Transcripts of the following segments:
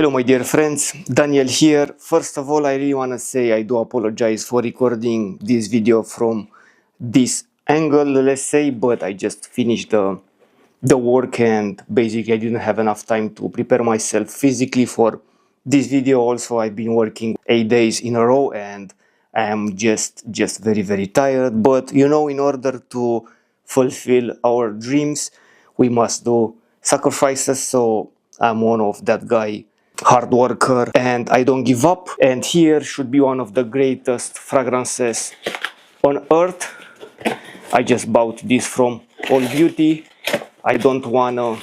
Hello my dear friends, Daniel here. First of all, I really want to say I do apologize for recording this video from this angle, let's say, but I just finished the work and basically I didn't have enough time to prepare myself physically for this video. Also, I've been working 8 days in a row and I am just very tired, but you know, in order to fulfill our dreams we must do sacrifices, so I'm one of that guy, hard worker, and I don't give up. And here should be one of the greatest fragrances on earth. I just bought this from All Beauty. I don't wanna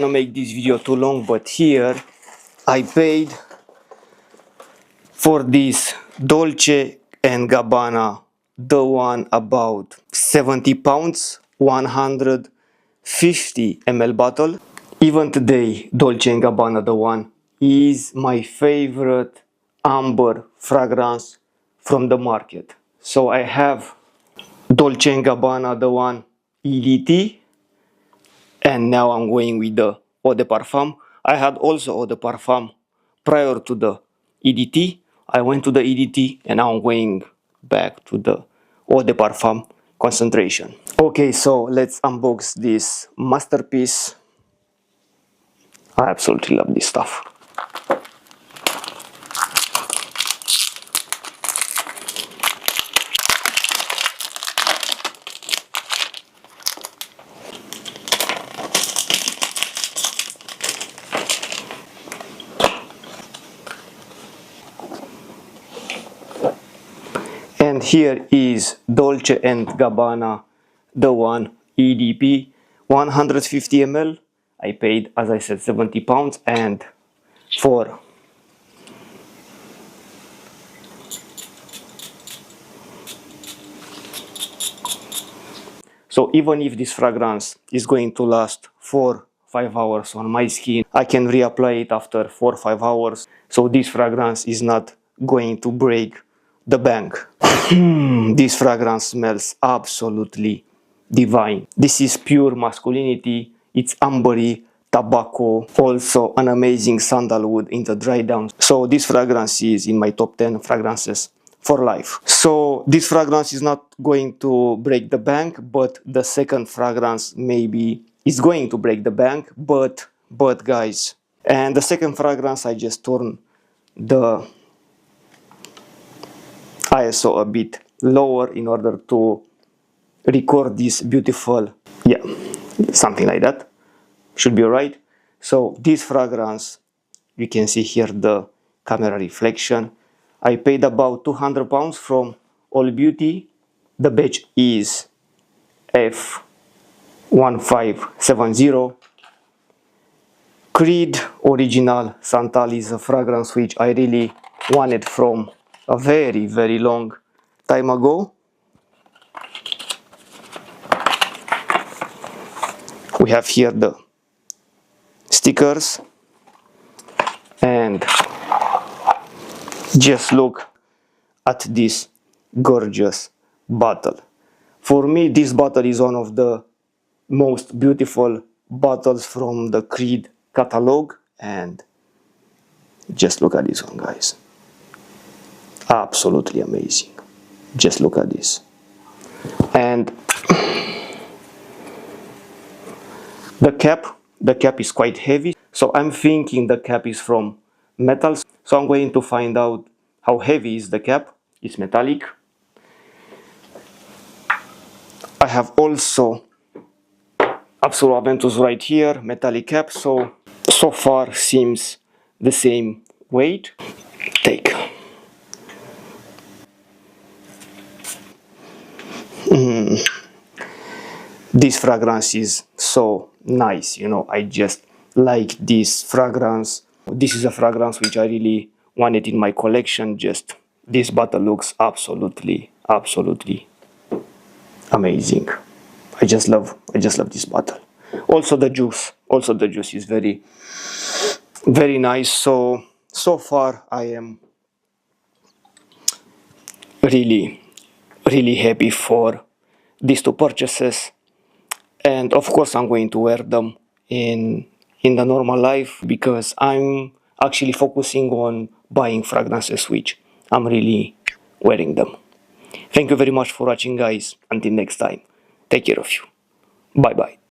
make this video too long, but here I paid for this Dolce and Gabbana The One about 70 pounds, 150 ml bottle. Even today, Dolce & Gabbana The One is my favorite amber fragrance from the market. So I have Dolce & Gabbana The One EDT, and now I'm going with the Eau de Parfum. I had also Eau de Parfum prior to the EDT. I went to the EDT and now I'm going back to the Eau de Parfum concentration. Okay, so let's unbox this masterpiece. I absolutely love this stuff. And here is Dolce & Gabbana The One EDP 150 ml. I paid, as I said, 70 pounds, and for so even if this fragrance is going to last 4-5 hours on my skin, I can reapply it after 4-5 hours. So this fragrance is not going to break the bank. This fragrance smells absolutely divine. This is pure masculinity. It's ambery, tobacco, also an amazing sandalwood in the dry down. So this fragrance is in my top 10 fragrances for life. So this fragrance is not going to break the bank, but the second fragrance maybe is going to break the bank, but guys. And the second fragrance, I just turned the ISO a bit lower in order to record this beautiful, yeah, something like that should be alright. So this fragrance, you can see here the camera reflection. I paid about 200 pounds from All Beauty. The batch is F1570. Creed Original Santal is a fragrance which I really wanted from a very long time ago. We have here the stickers, and just look at this gorgeous bottle. For me, this bottle is one of the most beautiful bottles from the Creed catalog, and just look at this one, guys. Absolutely amazing. Just look at this. And the cap is quite heavy, so I'm thinking the cap is from metal. So I'm going to find out how heavy is the cap. It's metallic. I have also Absolut Aventus right here, metallic cap, so far seems the same weight. Take. This fragrance is so nice, you know, I just like this fragrance. This is a fragrance which I really wanted in my collection. Just this bottle looks absolutely amazing. I just love this bottle. Also the juice is very nice. So far I am really happy for these two purchases, and of course I'm going to wear them in in the normal life because I'm actually focusing on buying fragrances which I'm really wearing them. Thank you very much for watching, guys. Until next time, take care of you. Bye bye.